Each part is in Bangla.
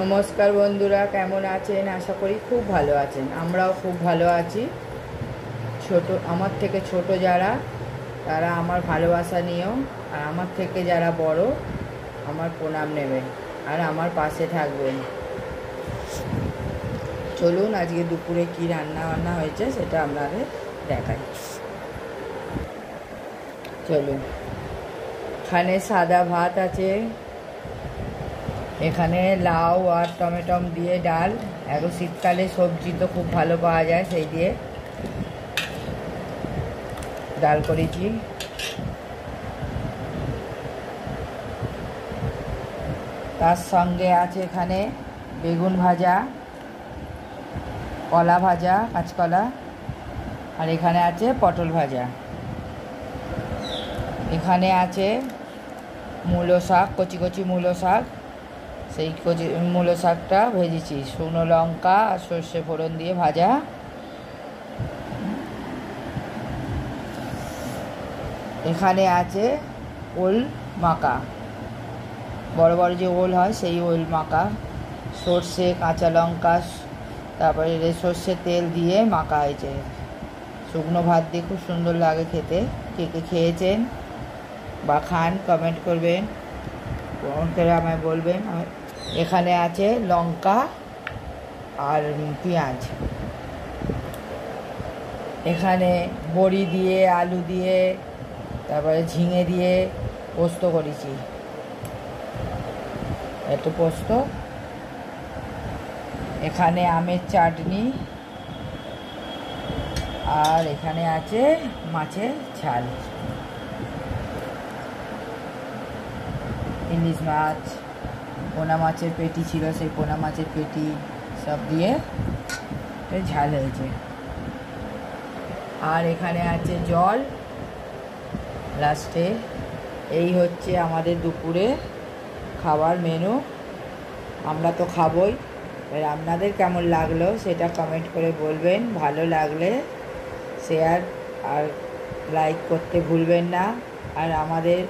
নমস্কার বন্ধুরা, কেমন আছেন? আশা করি খুব ভালো আছেন। আমরাও খুব ভালো আছি। আমার থেকে ছোট যারা, তারা আমার ভালোবাসা নিয়েও, আর আমার থেকে যারা বড়, আমার প্রণাম নেবেন আর আমার পাশে থাকবেন। চলুন আজকে দুপুরে কি রান্না বান্না হয়েছে সেটা আপনাদের দেখাই। চলুন, এখানে সাদা ভাত আছে, এখানে লাউ আর টমেটম দিয়ে ডাল। এখন শীতকালে সবজি তো খুব ভালো পাওয়া যায়, সেই দিয়ে ডাল করেছি। তার সঙ্গে আছে এখানে বেগুন ভাজা, কলা ভাজা, কাঁচকলা, আর এখানে আছে পটল ভাজা। এখানে আছে মূলো শাক, কচি কচি মূলো শাক। সেই কচি মূলো শাকটা ভেজেছি, শুকনো লঙ্কা আর সর্ষে ফোড়ন দিয়ে ভাজা। এখানে আছে ওল মাখা, বড় বড় যে ওল হয় সেই ওল মাখা, সর্ষে, কাঁচা লঙ্কা, তারপরে সর্ষের তেল দিয়ে মাখা হয়েছে। শুকনো ভাত দিয়ে খুব সুন্দর লাগে খেতে। কে কে খেয়েছেন বা খান কমেন্ট করবেন, কমেন্ট করে আমায় বলবেন। এখানে আছে লঙ্কা আর পেঁয়াজ। এখানে বড়ি দিয়ে, আলু দিয়ে, তারপরে ঝিঙে দিয়ে পোস্ত করেছি, একটু পোস্ত। এখানে আমের চাটনি, আর এখানে আছে মাছের ঝাল, ইলিশ মাছ, পোনা মাছের পেটি ছিল, সেই পোনা মাছের পেটি সব দিয়ে ঝাল হয়েছে। আর এখানে আছে জল লাস্টে। এই হচ্ছে আমাদের দুপুরে খাবার মেনু। আমরা তো খাবই, এবার আপনাদের কেমন লাগলো সেটা কমেন্ট করে বলবেন। ভালো লাগলে শেয়ার আর লাইক করতে ভুলবেন না, আর আমাদের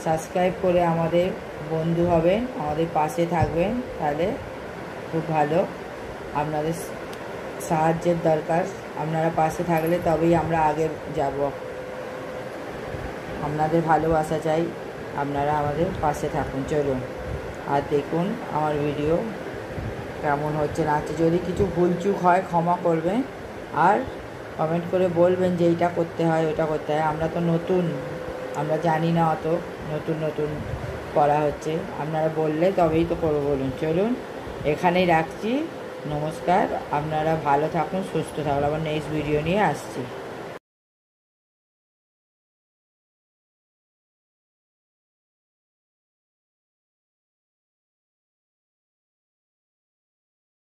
সাবস্ক্রাইব করে আমাদের বন্ধু হবেন, আমাদের পাশে থাকবেন, তাহলে খুব ভালো। আপনাদের সাহায্যের দরকার, আপনারা পাশে থাকলে তবেই আমরা আগে যাব। আপনাদের ভালোবাসা চাই, আপনারা আমাদের পাশে থাকুন। চলুন আর দেখুন আমার ভিডিও কেমন হচ্ছে না হচ্ছে। যদি কিছু ভুলচুক হয় ক্ষমা করবেন, আর কমেন্ট করে বলবেন যে এইটা করতে হয়, ওটা করতে হয়। আমরা তো নতুন, আমরা জানি না, অত নতুন নতুন করা হচ্ছে। আপনারা বললে তবেই তো করবো। বলুন, চলুন এখানেই রাখছি। নমস্কার, আপনারা ভালো থাকুন, সুস্থ থাকুন। আবার নেক্সট ভিডিও নিয়ে আসছি।